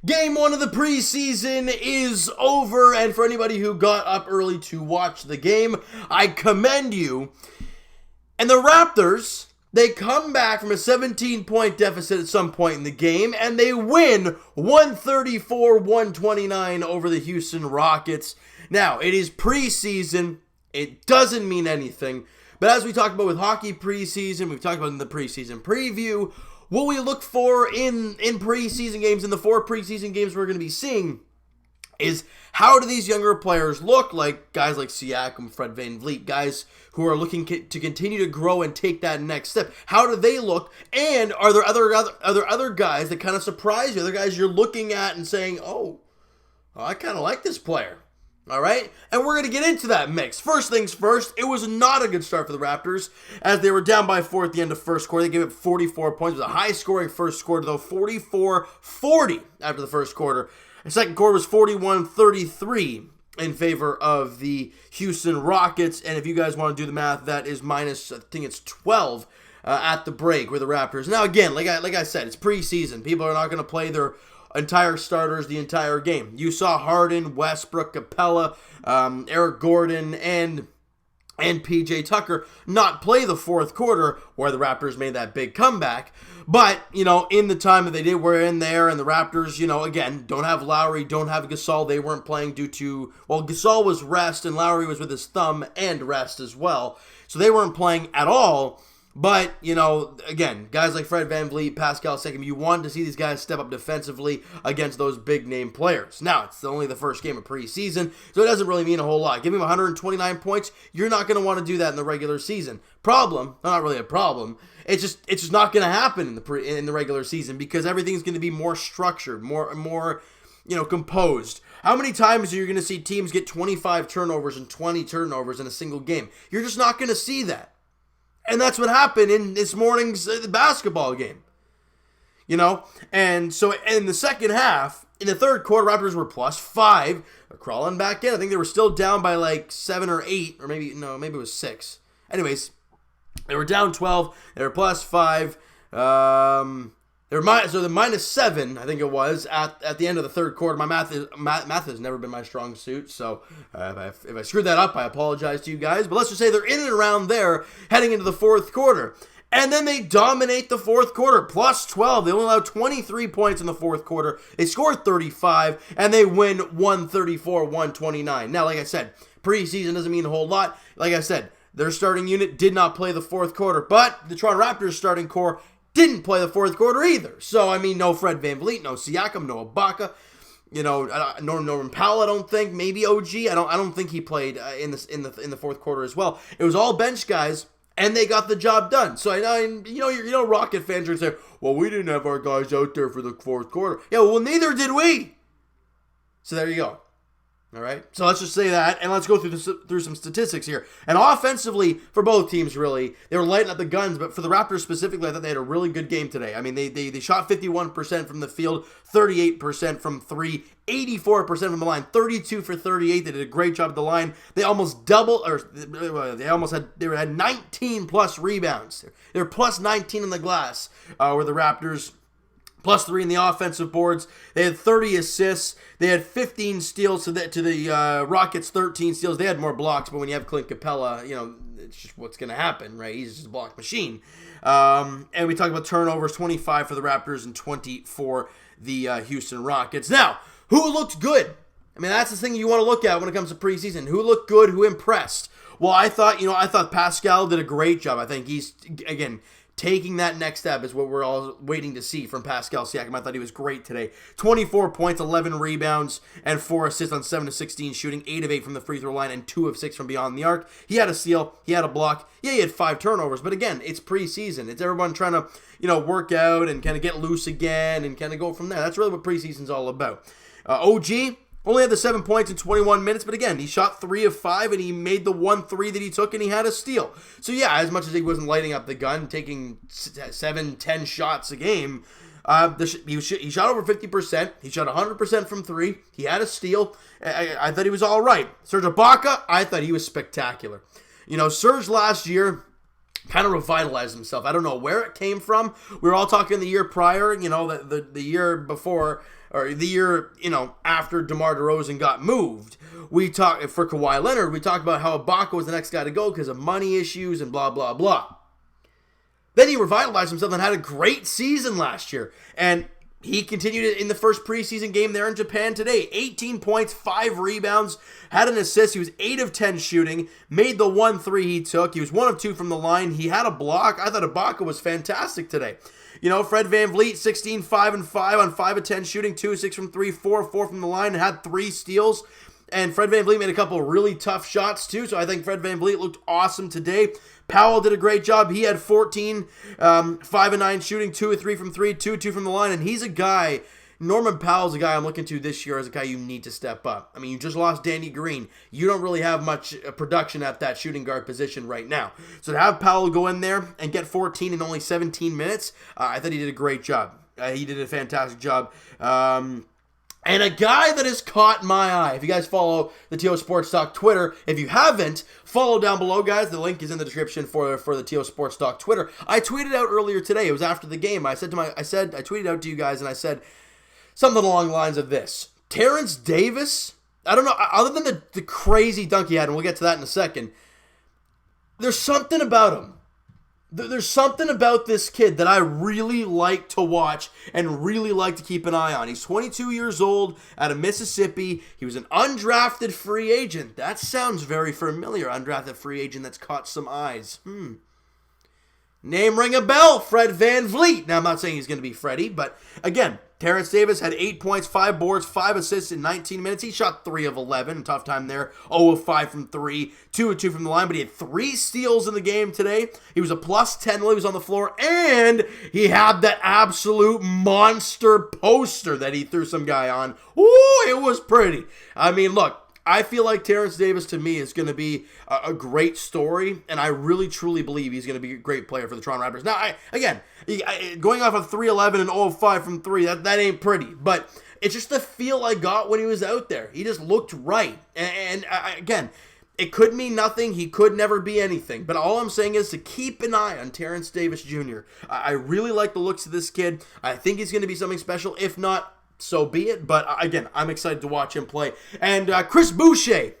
Game one of the preseason is over, and for anybody who got up early to watch the game, I commend you. And the Raptors, they come back from a 17-point deficit at some point in the game, and they win 134-129 over the Houston Rockets. Now, it is preseason. It doesn't mean anything. But as we talked about with hockey preseason, we've talked about in the preseason preview, what we look for in preseason games, in the 4 preseason games we're going to be seeing, is how do these younger players look, like guys like Siakam, Fred VanVleet, guys who are looking to continue to grow and take that next step. How do they look? And are there other guys that kind of surprise you, other guys you're looking at and saying, oh, I kind of like this player. All right, and we're going to get into that mix. First things first, it was not a good start for the Raptors as they were down by 4 at the end of first quarter. They gave up 44 points. It was a high-scoring first quarter, though, 44-40 after the first quarter. The second quarter was 41-33 in favor of the Houston Rockets, and if you guys want to do the math, that is minus, I think it's 12 at the break with the Raptors. Now, again, like I said, it's preseason. People are not going to play their entire starters the entire game. You saw Harden, Westbrook, Capella, Eric Gordon, and PJ Tucker not play the fourth quarter where the Raptors made that big comeback. But, in the time that they did, we're in there, and the Raptors, again, don't have Lowry, don't have Gasol. They weren't playing due to, Gasol was rest, and Lowry was with his thumb and rest as well. So they weren't playing at all. But, again, guys like Fred VanVleet, Pascal Siakam, you want to see these guys step up defensively against those big-name players. Now, it's only the first game of preseason, so it doesn't really mean a whole lot. Give him 129 points, you're not going to want to do that in the regular season. Problem, not really a problem, it's just not going to happen in the regular season because everything's going to be more structured, more composed. How many times are you going to see teams get 25 turnovers and 20 turnovers in a single game? You're just not going to see that. And that's what happened in this morning's basketball game. And so in the second half, in the third quarter, Raptors were +5. They're crawling back in. I think they were still down by like 7 or 8, or maybe it was 6. Anyways, they were down 12. They were +5. They were -7, I think it was, at the end of the third quarter. My math has never been my strong suit, so if I screwed that up, I apologize to you guys. But let's just say they're in and around there heading into the fourth quarter. And then they dominate the fourth quarter, +12. They only allowed 23 points in the fourth quarter. They scored 35, and they win 134-129. Now, like I said, preseason doesn't mean a whole lot. Like I said, their starting unit did not play the fourth quarter, but the Toronto Raptors starting core didn't play the fourth quarter either. So, no Fred VanVleet, no Siakam, no Ibaka, no Norman Powell, I don't think. Maybe OG. I don't think he played in the fourth quarter as well. It was all bench guys, and they got the job done. So, Rocket fans are saying, well, we didn't have our guys out there for the fourth quarter. Yeah, well, neither did we. So, there you go. All right, so let's just say that, and let's go through some statistics here. And offensively, for both teams, really, they were lighting up the guns, but for the Raptors specifically, I thought they had a really good game today. I mean, they shot 51% from the field, 38% from 3, 84% from the line, 32 for 38. They did a great job at the line. They almost doubled, or they had 19 plus rebounds. They were plus 19 in the glass, where the Raptors +3 in the offensive boards. They had 30 assists. They had 15 steals to the Rockets' 13 steals. They had more blocks, but when you have Clint Capella, it's just what's going to happen, right? He's just a block machine. And we talk about turnovers, 25 for the Raptors and 20 for the Houston Rockets. Now, who looked good? I mean, that's the thing you want to look at when it comes to preseason. Who looked good? Who impressed? Well, I thought Pascal did a great job. I think he's, again, taking that next step is what we're all waiting to see from Pascal Siakam. I thought he was great today. 24 points, 11 rebounds, and 4 assists on 7 of 16 shooting, 8 of 8 from the free throw line, and 2 of 6 from beyond the arc. He had a steal. He had a block. Yeah, he had 5 turnovers. But again, it's preseason. It's everyone trying to, work out and kind of get loose again and kind of go from there. That's really what preseason's all about. OG only had the 7 points in 21 minutes, but again, he shot 3 of 5, and he made the 1 3 that he took, and he had a steal. So yeah, as much as he wasn't lighting up the gun, taking 7, 10 shots a game, he shot over 50%. He shot 100% from 3. He had a steal. I thought he was all right. Serge Ibaka, I thought he was spectacular. Serge last year kind of revitalized himself. I don't know where it came from. We were all talking the year prior, the year before, or the year, after DeMar DeRozan got moved, we talked, for Kawhi Leonard, we talked about how Ibaka was the next guy to go because of money issues and blah, blah, blah. Then he revitalized himself and had a great season last year. And he continued it in the first preseason game there in Japan today. 18 points, 5 rebounds, had an assist. He was 8 of 10 shooting, made the 1 3 he took. He was 1 of 2 from the line. He had a block. I thought Ibaka was fantastic today. Fred VanVleet, 16, 5 and 5 on 5 of 10 shooting, 2 of 6 from 3, 4 of 4 from the line, and had 3 steals. And Fred VanVleet made a couple of really tough shots too, so I think Fred VanVleet looked awesome today. Powell did a great job. He had 14, 5 and 9 shooting, 2 of 3 from 3, 2 of 2 from the line, and he's a guy, Norman Powell's a guy I'm looking to this year as a guy you need to step up. I mean, you just lost Danny Green. You don't really have much production at that shooting guard position right now. So to have Powell go in there and get 14 in only 17 minutes, I thought he did a great job. He did a fantastic job. And a guy that has caught my eye. If you guys follow the TO Sports Talk Twitter, if you haven't, follow down below, guys. The link is in the description for the TO Sports Talk Twitter. I tweeted out earlier today. It was after the game. I tweeted out to you guys, and I said something along the lines of this: Terrence Davis. I don't know. Other than the crazy dunk he had, and we'll get to that in a second. There's something about him. There's something about this kid that I really like to watch and really like to keep an eye on. He's 22 years old, out of Mississippi. He was an undrafted free agent. That sounds very familiar. Undrafted free agent that's caught some eyes. Name ring a bell, Fred VanVleet. Now, I'm not saying he's going to be Freddie, but again, Terrence Davis had 8 points, 5 boards, 5 assists in 19 minutes. He shot 3 of 11. Tough time there. 0 of 5 from 3. 2 of 2 from the line. But he had 3 steals in the game today. He was a plus 10 while he was on the floor. And he had that absolute monster poster that he threw some guy on. Ooh, it was pretty. I mean, look. I feel like Terrence Davis, to me, is going to be a great story, and I really, truly believe he's going to be a great player for the Toronto Raptors. Now, going off of 3-11 and 0-5 from 3, that ain't pretty, but it's just the feel I got when he was out there. He just looked right, and again, it could mean nothing. He could never be anything, but all I'm saying is to keep an eye on Terrence Davis Jr. I really like the looks of this kid. I think he's going to be something special, if not, so be it, but again, I'm excited to watch him play. And Chris Boucher,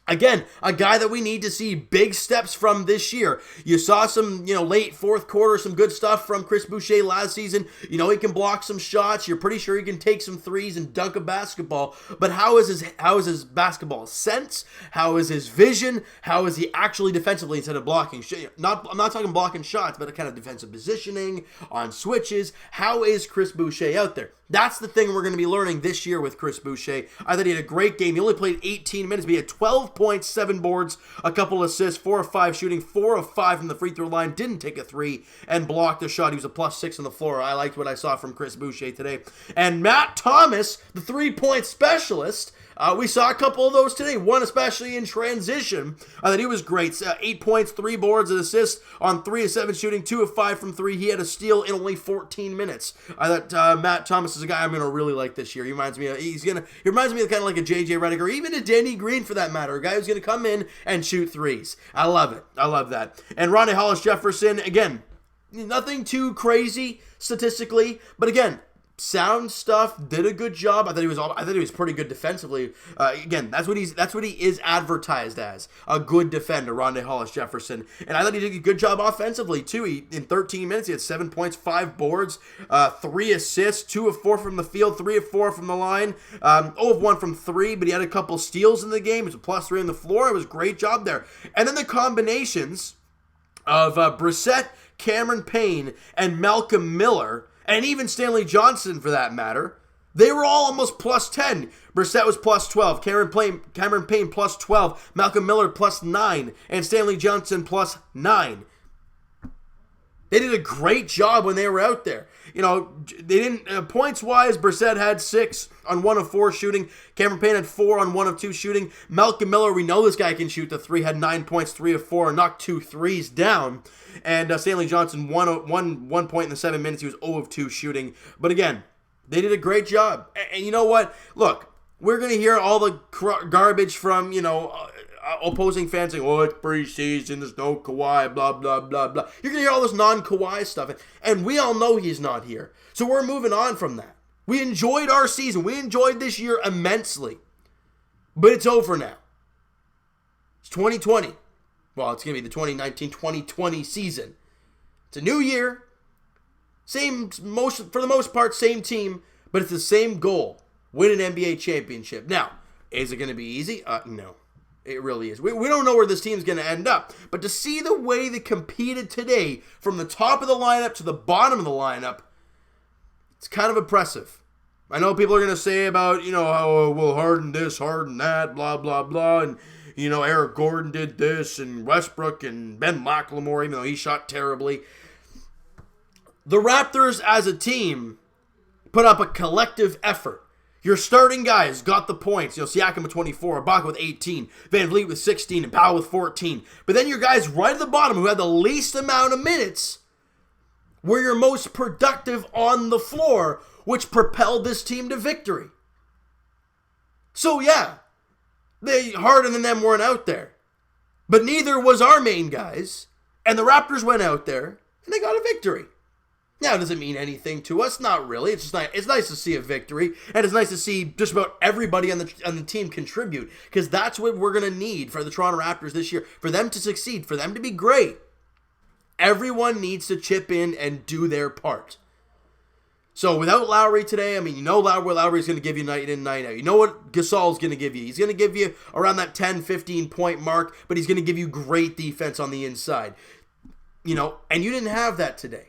again, a guy that we need to see big steps from this year. You saw some, late fourth quarter, some good stuff from Chris Boucher last season. He can block some shots. You're pretty sure he can take some threes and dunk a basketball. But how is his basketball sense? How is his vision? How is he actually defensively instead of blocking? I'm not talking blocking shots, but a kind of defensive positioning on switches. How is Chris Boucher out there? That's the thing we're going to be learning this year with Chris Boucher. I thought he had a great game. He only played 18 minutes, but he had 12 points, 7 boards, a couple assists, 4 of 5 shooting, 4 of 5 from the free throw line, didn't take a 3, and blocked a shot. He was a plus 6 on the floor. I liked what I saw from Chris Boucher today. And Matt Thomas, the 3-point specialist, we saw a couple of those today, one especially in transition. I thought he was great. 8 points, 3 boards, an assist on 3 of 7 shooting, 2 of 5 from 3. He had a steal in only 14 minutes. I thought Matt Thomas is a guy I'm going to really like this year. He reminds me of kind of like a JJ Redick, or even a Danny Green for that matter, a guy who's going to come in and shoot threes. I love it. I love that. And Ronnie Hollis-Jefferson, again, nothing too crazy statistically, but again, sound stuff, did a good job. I thought he was pretty good defensively. Again, that's what he is advertised as, a good defender, Rondé Hollis-Jefferson. And I thought he did a good job offensively too. In 13 minutes, he had 7 points, 5 boards, 3 assists, 2 of 4 from the field, 3 of 4 from the line, 0 of 1 from 3. But he had a couple steals in the game. He was a plus 3 on the floor. It was a great job there. And then the combinations of Brissett, Cameron Payne, and Malcolm Miller, and even Stanley Johnson for that matter, they were all almost plus 10. Brissett was plus 12, Cameron Payne plus 12, Malcolm Miller plus 9, and Stanley Johnson plus 9. They did a great job when they were out there. They didn't, points-wise, Brissett had 6 on 1 of 4 shooting. Cameron Payne had 4 on 1 of 2 shooting. Malcolm Miller, we know this guy can shoot the 3, had 9 points, 3 of 4, and knocked 2 threes down. And Stanley Johnson, 1 point in the 7 minutes. He was 0 of 2 shooting. But again, they did a great job. And you know what? Look, we're going to hear all the garbage from, opposing fans saying, it's preseason, there's no Kawhi, blah, blah, blah, blah. You're going to hear all this non-Kawhi stuff. And we all know he's not here. So we're moving on from that. We enjoyed our season. We enjoyed this year immensely. But it's over now. It's 2020. Well, it's going to be the 2019-2020 season. It's a new year. For the most part, same team, but it's the same goal. Win an NBA championship. Now, is it going to be easy? No. It really is. We don't know where this team's going to end up. But to see the way they competed today, from the top of the lineup to the bottom of the lineup, it's kind of impressive. I know people are going to say about, how, well, Harden this, Harden that, blah, blah, blah, and, Eric Gordon did this, and Westbrook, and Ben McLemore, even though he shot terribly. The Raptors, as a team, put up a collective effort. Your starting guys got the points. Siakam with 24, Ibaka with 18, Van Vliet with 16, and Powell with 14. But then your guys right at the bottom, who had the least amount of minutes, were your most productive on the floor, which propelled this team to victory. So yeah, Harden and them weren't out there. But neither was our main guys. And the Raptors went out there, and they got a victory. Now, does it mean anything to us? Not really. It's nice to see a victory, and it's nice to see just about everybody on the team contribute, because that's what we're going to need for the Toronto Raptors this year. For them to succeed, for them to be great, everyone needs to chip in and do their part. So without Lowry today, Lowry's going to give you night in, night out. You know what Gasol's going to give you? He's going to give you around that 10, 15 point mark, but he's going to give you great defense on the inside. And you didn't have that today.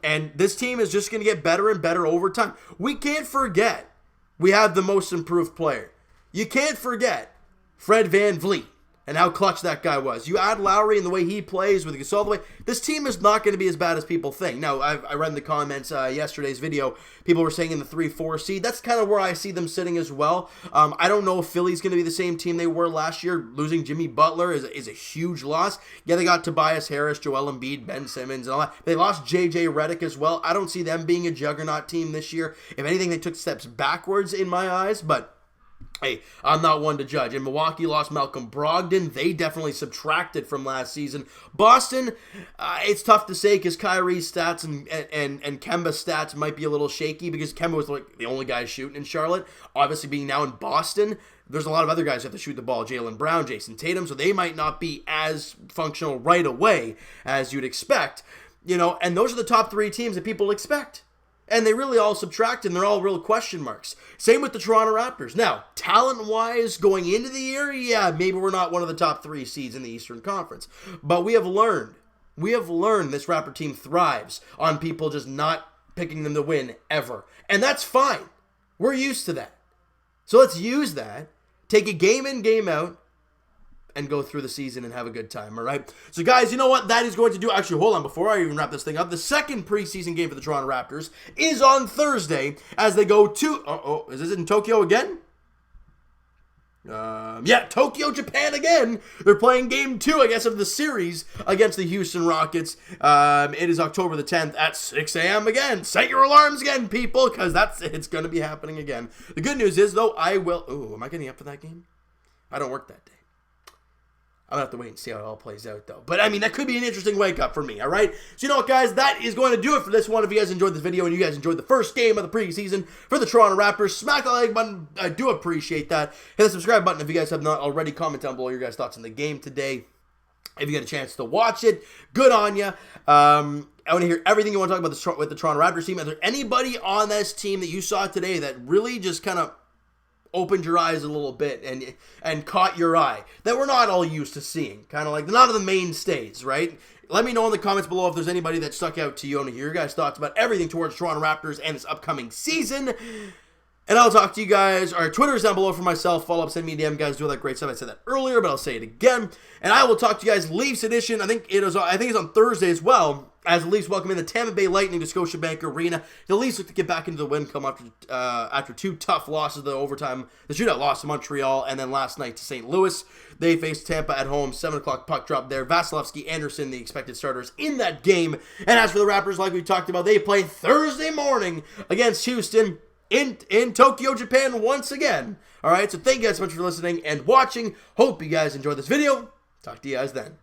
And this team is just going to get better and better over time. We can't forget we have the most improved player. You can't forget Fred Van Vliet and how clutch that guy was. You add Lowry and the way he plays with Gasol, the way this team is not going to be as bad as people think. Now, I read in the comments yesterday's video, people were saying in the 3-4 seed. That's kind of where I see them sitting as well. I don't know if Philly's going to be the same team they were last year. Losing Jimmy Butler is a huge loss. Yeah, they got Tobias Harris, Joel Embiid, Ben Simmons, and all that. They lost J.J. Redick as well. I don't see them being a juggernaut team this year. If anything, they took steps backwards in my eyes, but hey, I'm not one to judge. And Milwaukee lost Malcolm Brogdon. They definitely subtracted from last season. Boston, it's tough to say because Kyrie's stats and Kemba's stats might be a little shaky because Kemba was like the only guy shooting in Charlotte. Obviously, being now in Boston, there's a lot of other guys who have to shoot the ball. Jaylen Brown, Jason Tatum, so they might not be as functional right away as you'd expect. And those are the top three teams that people expect. And they really all subtract, and they're all real question marks. Same with the Toronto Raptors. Now, talent-wise, going into the year, yeah, maybe we're not one of the top 3 seeds in the Eastern Conference. But we have learned this Raptor team thrives on people just not picking them to win ever. And that's fine. We're used to that. So let's use that, take a game in, game out, and go through the season and have a good time, all right? So, guys, you know what that is going to do? Actually, hold on. Before I even wrap this thing up, the second preseason game for the Toronto Raptors is on Thursday as they go to... is this in Tokyo again? Yeah, Tokyo, Japan again. They're playing game 2, I guess, of the series against the Houston Rockets. It is October the 10th at 6 a.m. again. Set your alarms again, people, because it's going to be happening again. The good news is, though, I will... am I getting up for that game? I don't work that day. I'm going to have to wait and see how it all plays out, though. But, that could be an interesting wake-up for me, all right? So, you know what, guys? That is going to do it for this one. If you guys enjoyed this video and you guys enjoyed the first game of the preseason for the Toronto Raptors, smack the like button. I do appreciate that. Hit the subscribe button if you guys have not already. Comment down below your guys' thoughts on the game today. If you get a chance to watch it, good on you. I want to hear everything you want to talk about with the Toronto Raptors team. Is there anybody on this team that you saw today that really just kind of opened your eyes a little bit and caught your eye that we're not all used to seeing? Kind of like none of the mainstays, right? Let me know in the comments below if there's anybody that stuck out to you. I want to hear your guys' thoughts about everything towards Toronto Raptors and this upcoming season. And I'll talk to you guys. Our Twitter's down below for myself. Follow up, send me a DM, guys. Do all that great stuff. I said that earlier, but I'll say it again. And I will talk to you guys Leafs edition. I think it's on Thursday as well, as the Leafs welcome in the Tampa Bay Lightning to Scotiabank Arena. The Leafs look to get back into the win come after 2 tough losses, the shootout loss to Montreal, and then last night to St. Louis. They faced Tampa at home, 7 o'clock puck drop there. Vasilevsky, Anderson, the expected starters in that game. And as for the Raptors, like we talked about, they play Thursday morning against Houston in Tokyo, Japan once again. All right, so thank you guys so much for listening and watching. Hope you guys enjoyed this video. Talk to you guys then.